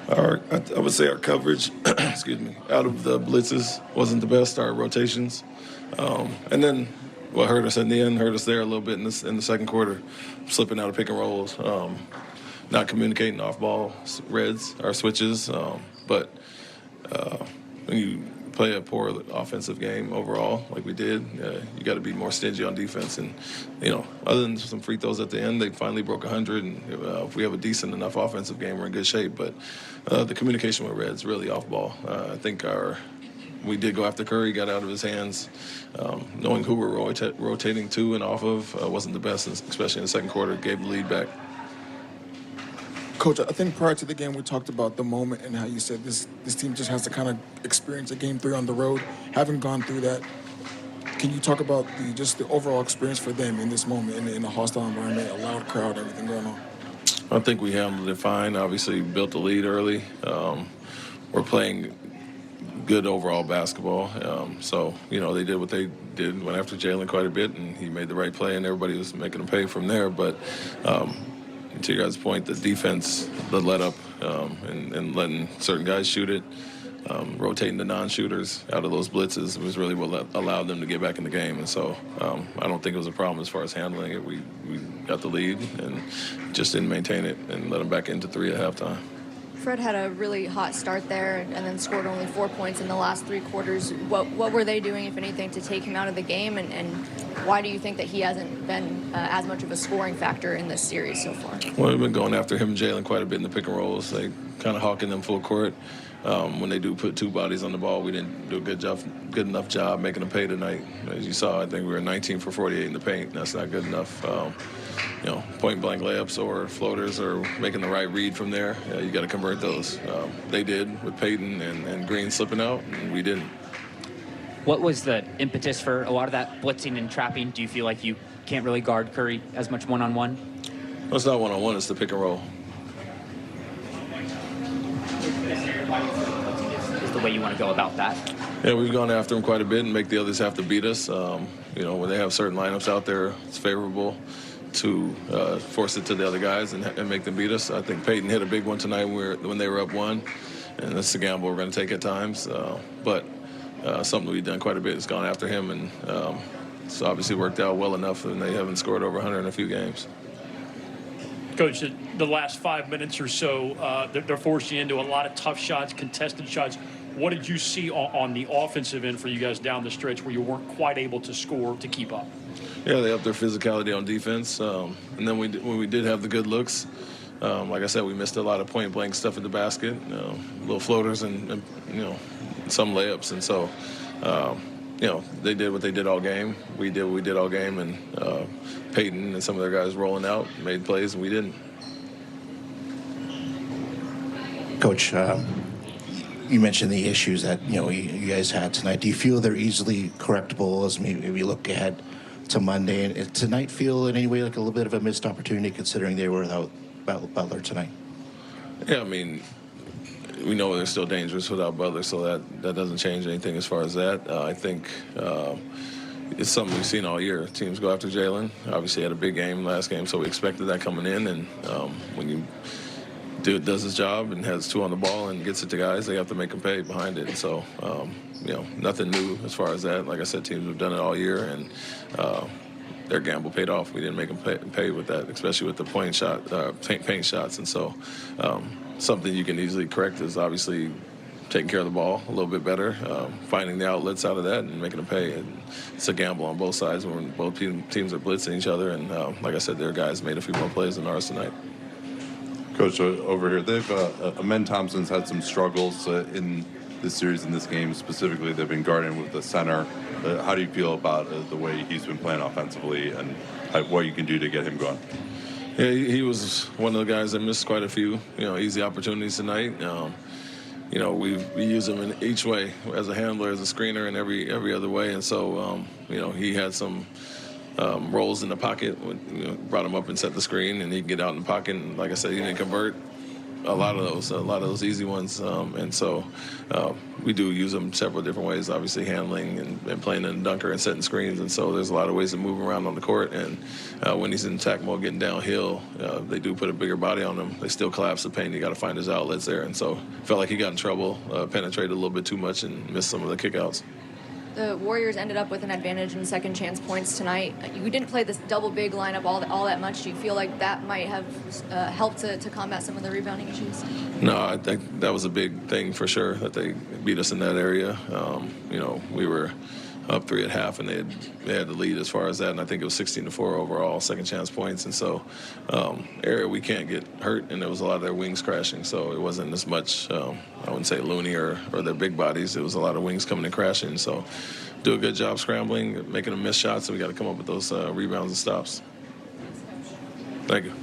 I would say our coverage, excuse me, out of the blitzes wasn't the best. Our rotations, and then what hurt us in the end hurt us there a little bit in the second quarter, slipping out of pick and rolls, not communicating off ball reds, our switches. But when you play a poor offensive game overall, like we did, you got to be more stingy on defense. And, other than some free throws at the end, they finally broke 100. And if we have a decent enough offensive game, we're in good shape. But the communication with Red's really off ball. I think we did go after Curry, got out of his hands. Knowing who we're rotating to and off of wasn't the best, especially in the second quarter, gave the lead back. Coach, I think prior to the game we talked about the moment and how you said this team just has to kind of experience a game 3 on the road. Having gone through that, can you talk about the overall experience for them in this moment, in a hostile environment, a loud crowd, everything going on? I think we handled it fine. Obviously, built the lead early. We're playing good overall basketball. They did what they did, went after Jalen quite a bit, and he made the right play, and everybody was making him pay from there. But to your guys' point, the defense, the let up and letting certain guys shoot it, rotating the non-shooters out of those blitzes was really what allowed them to get back in the game. And so I don't think it was a problem as far as handling it. We got the lead and just didn't maintain it and let them back into 3 at halftime. Fred had a really hot start there and then scored only 4 points in the last 3 quarters. What were they doing, if anything, to take him out of the game? And why do you think that he hasn't been as much of a scoring factor in this series so far? Well, we've been going after him and Jalen quite a bit in the pick and rolls. They kind of hawking them full court. When they do put 2 bodies on the ball, we didn't do a good enough job making them pay tonight. As you saw, I think we were 19 for 48 in the paint. That's not good enough. Point-blank layups or floaters or making the right read from there, you got to convert those. They did with Peyton and Green slipping out, and we didn't. What was the impetus for a lot of that blitzing and trapping? Do you feel like you can't really guard Curry as much one-on-one? No, it's not one-on-one. It's the pick and roll. Is the way you want to go about that? Yeah, we've gone after them quite a bit and make the others have to beat us. When they have certain lineups out there, it's favorable to force it to the other guys and make them beat us. I think Peyton hit a big one tonight when they were up 1, and that's a gamble we're going to take at times. But something we've done quite a bit is gone after him, and it's obviously worked out well enough, and they haven't scored over 100 in a few games. Coach, the last 5 minutes or so, they're forcing you into a lot of tough shots, contested shots. What did you see on the offensive end for you guys down the stretch where you weren't quite able to score to keep up? Yeah, they upped their physicality on defense. And then when we did have the good looks, like I said, we missed a lot of point-blank stuff at the basket, little floaters and some layups. And so, they did what they did all game. We did what we did all game. And Peyton and some of their guys rolling out made plays, and we didn't. Coach, you mentioned the issues that you guys had tonight. Do you feel they're easily correctable as we look ahead to Monday? And tonight feel in any way like a little bit of a missed opportunity considering they were without Butler tonight? Yeah, I mean, we know they're still dangerous without Butler, so that doesn't change anything as far as that. I think it's something we've seen all year. Teams go after Jalen. Obviously had a big game last game, so we expected that coming in. And when you does his job and has 2 on the ball and gets it to guys, they have to make them pay behind it. So, nothing new as far as that. Like I said, teams have done it all year, and their gamble paid off. We didn't make them pay with that, especially with the paint shots. And so something you can easily correct is obviously taking care of the ball a little bit better, finding the outlets out of that and making them pay. And it's a gamble on both sides when both teams are blitzing each other. And like I said, their guys made a few more plays than ours tonight. Coach, over here, they've Amen Thompson's had some struggles in this series, in this game specifically. They've been guarding with the center. How do you feel about the way he's been playing offensively and what you can do to get him going? Yeah, he was one of the guys that missed quite a few, easy opportunities tonight. We use him in each way, as a handler, as a screener, and every other way. And so, he had some rolls in the pocket, brought him up and set the screen, and he can get out in the pocket. And like I said, he didn't convert. a lot of those easy ones, and so we do use them several different ways. Obviously, handling and playing in a dunker and setting screens, and so there's a lot of ways to move around on the court. And when he's in attack mode, getting downhill, they do put a bigger body on him. They still collapse the paint. You got to find his outlets there, and so felt like he got in trouble, penetrated a little bit too much, and missed some of the kickouts. The Warriors ended up with an advantage in second chance points tonight. You didn't play this double big lineup all that much. Do you feel like that might have helped to combat some of the rebounding issues? No, I think that was a big thing for sure, that they beat us in that area. We were up 3 at half, and they had the lead as far as that, and I think it was 16-4 overall, second chance points. And so area we can't get hurt, and there was a lot of their wings crashing, so it wasn't as much, I wouldn't say Looney or their big bodies. It was a lot of wings coming and crashing. So do a good job scrambling, making them miss shots, and we got to come up with those rebounds and stops. Thank you.